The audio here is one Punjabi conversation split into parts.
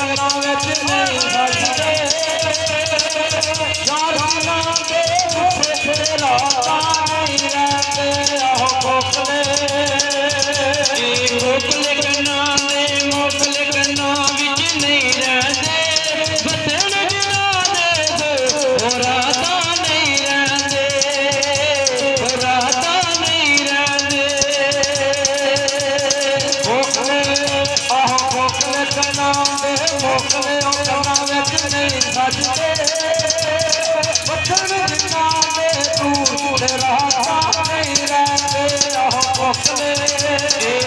ਕੰਨਾਂ ਵਿੱਚ ਨਹੀਂ ਵੱਜਦੇ ਯਾਰ ਦਿਲਾਂ ਦੇ ਉੱਤੇ ਰਾਤਾਂ ਨਹੀਂ ਰਹਿੰਦੇ ਆਹੋ ਕੋਕਲੇ ਕੋਕਲੇ ਕੰਨਾਂ ਦੇ ਮੋਕਲੇ ਕੰਨਾਂ ਵਿੱਚ ਨਹੀਂ ਰਹਿੰਦੇ ਵਤਨ ਜਿਨ੍ਹਾਂ ਦੇ ਉਹ ਰਾਤਾਂ ਨਹੀਂ ਰਹਿੰਦੇ ਉਹ ਰਾਤਾਂ ਨਹੀਂ ਰਹਿੰਦੇ ਕੋਕਲੇ ਆਹੋ ਕੋਕਲੇ ਕੰਨਾਂ ਦੇ ਮੋਕਲੇ ਉਹ ਕੰਨਾਂ ਵਿੱਚ ਨਹੀਂ ਵੱਜਦੇ ਵਤਨ ਜਿਨ੍ਹਾਂ ਦੇ ਦੂਰ ਰਾਤਾਂ ਨਹੀਂ ਰਹਿੰਦੇ ਆਹੋ ਕੋਕਲੇ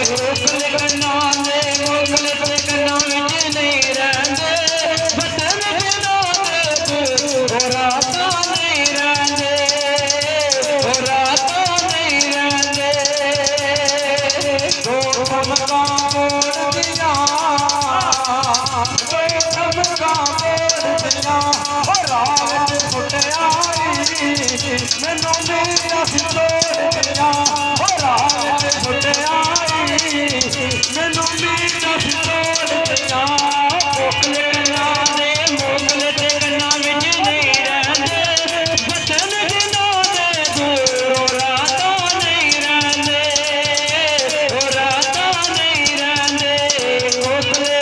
ਕੋਕਲੇ ਕੰਨਾਂ ਦੇ ਮੋਕਲੇ ਕੰਨਾਂ ਵਿੱਚ ਨਹੀਂ ਰਹਿੰਦੇ ਵਤਨ ਜਿਨ੍ਹਾਂ ਦੇ ਦੂਰ ਉਹ ਰਾਤਾਂ ਨਹੀਂ ਰਹਿੰਦੇ ਉਹ ਰਾਤਾਂ ਨਹੀਂ ਰਹਿੰਦੇ ਦੋ ਧਮਕਾਂ ਮੋੜਦੀਆਂ ਦੋ ਧਮਕਾਂ ਮੋੜਦੀਆਂ ਹੋ ਰਾਹ ਵਿੱਚ ਫੁੱਟਿਆਈ ਮੈਨੂੰ ਮੇਰਾ ਸਿੱਧੋੜੀਆਂ ਹੋ ਰਾਹ ਵਿੱਚ ਫੁੱਟਿਆਈ ਮੈਨੂੰ ਮੇਰਾ ਸਿੱਧੋੜੀਆਂ ਕੋਕਲੇ ਕੰਨਾਂ ਦੇ ਮੋਕਲੇ ਤੇ ਕੰਨਾਂ ਵਿੱਚ ਨਹੀਂ ਰਹਿੰਦੇ ਵਤਨ ਜਿਨ੍ਹਾਂ ਦੇ ਦੂਰ ਉਹ ਰਾਤਾਂ ਨਹੀਂ ਰਹਿੰਦੇ ਉਹ ਰਾਤਾਂ ਨਹੀਂ ਰਹਿੰਦੇ ਕੋਕਲੇ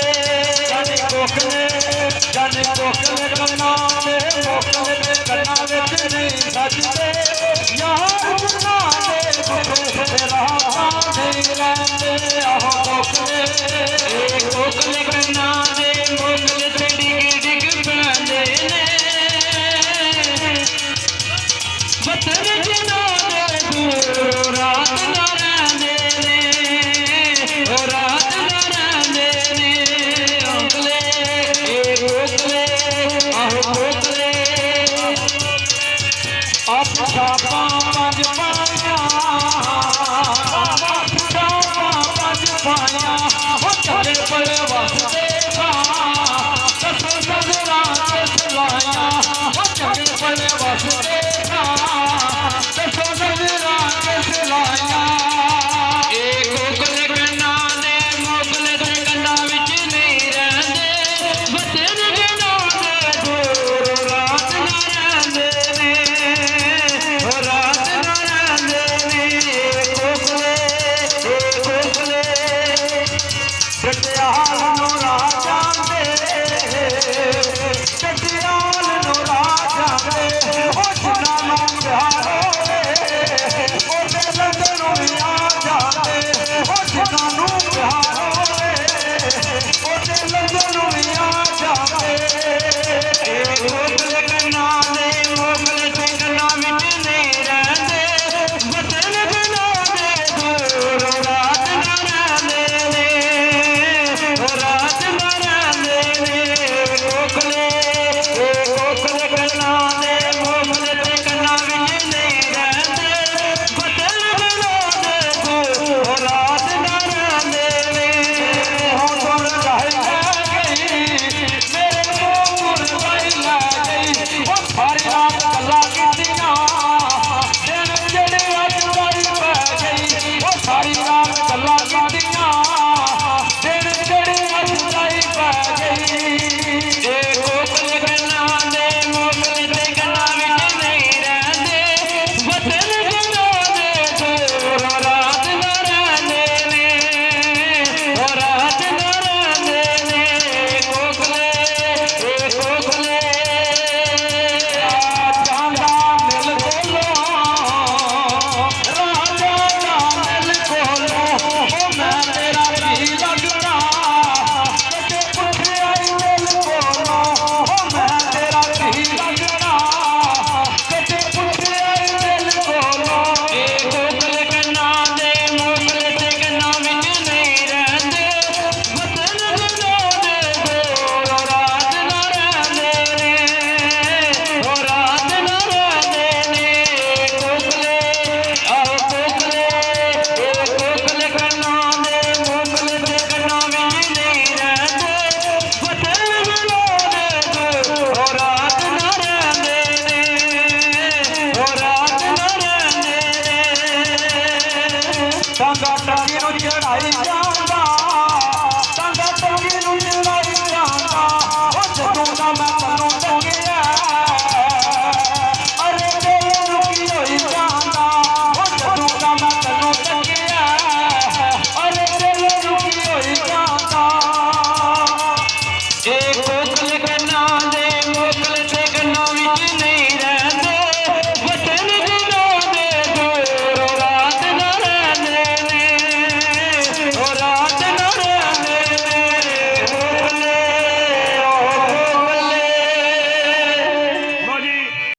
ਜਾਨੇ ਕੋਕਲੇ ਕੰਨਾਂ ਦੇ ਮੋਕਲੇ ਤੇ ਕੰਨਾਂ ਵਿੱਚ ਨਹੀਂ ਵੱਜਦੇ ਯਾਰ ਜਿਨ੍ਹਾਂ ਦੇ ਦੂਰ ਰਾਤਾਂ ਨਹੀਂ ਰਹਿੰਦੇ ਆਹੋ ਕੋਕਲੇ ਕੋਕਲੇ ਕੰਨਾਂ ਦੇ ਮੋਕਲੇ ਤੇ ਡਿੱਗ ਡਿੱਗ ਪੈਂਦੇ ਨੇ ਵਤਨ ਜਿਨ੍ਹਾਂ ਦੇ ਦੂਰ ਰਾਤ ਨਾ ਰਹਿੰਦੇ ਨੇ ਉਹ ਰਾਤ ਨਾ ਰਹਿੰਦੇ ਨੇ ਕੋਕਲੇ ਕੋਕਲੇ ਆਹੋ ਕੋਕਲੇ ਆਪ ਛਾਪਾਂ ਪੰਜ ਪਾਈਆਂ ਪੰਜ ਪਾਈਆਂ ਹੋ ਚੰਗੇ ਭਲੇ ਵਸਦੇ ਦੱਸੋ ਸਜਣਾ ਤੇ ਸਲਾਈਆਂ ਹੋ ਚੰਗੇ ਭਲੇ ਵਸਦੇ ਦੱਸੋ ਸਜਣਾ ਤੇ ਸਲਾਈਆਂ ਇਹ ਕੋਕਲੇ ਕੰਨਾਂ ਦੇ ਮੋਕਲੇ ਤੇ ਕੰਨਾਂ ਵਿੱਚ ਨਹੀਂ ਰਹਿੰਦੇ ਵਤਨ ਜਿਨ੍ਹਾਂ ਦੇ ਦੂਰ ਰਾਤ ਨਾ ਰਹਿੰਦੇ ਨੇ ਉਹ ਰਾਤ ਨਾ ਰਹਿੰਦੇ ਨੇ ਕੋਕਲੇ ਕੋਕਲੇ ਜਟਿਆਲ ਨੂੰ ਰਾਜਾਂ ਦੇ ਜਟਿਆਲ ਨੂੰ ਰਾਜਾਂ ਦੇ ਹੋ ਜਿਨ੍ਹਾਂ ਨੂੰ ਪਿਆਰ ਹੋਵੇ ਉਹਦੇ ਲੰਗਰ ਨੂੰ ਵੀ ਆ ਜਾਂਦੇ ਹੋ ਜਿਨ੍ਹਾਂ ਨੂੰ ਪਿਆਰ ਹੋਵੇ ਉਹਦੇ ਲੰਗਰ ਨੂੰ ਵੀ ਆ ਜਾਂਦੇ ਇਹ ਕੋਕਲੇ ਕੰਨਾਂ ਦੇ ਮੋਕਲੇ ਤੇ ਕੰਨਾਂ ਵਿੱਚ ਨਹੀਂ ਰਹਿੰਦੇ ਵਤਨ ਜਿਨ੍ਹਾਂ ਦੇ ਦੂਰ ਉਹ ਰਾਤ ਨਾ ਰਹਿੰਦੇ ਨੇ ਉਹ ਰਾਤ ਨਾ ਰਹਿੰਦੇ ਨੇ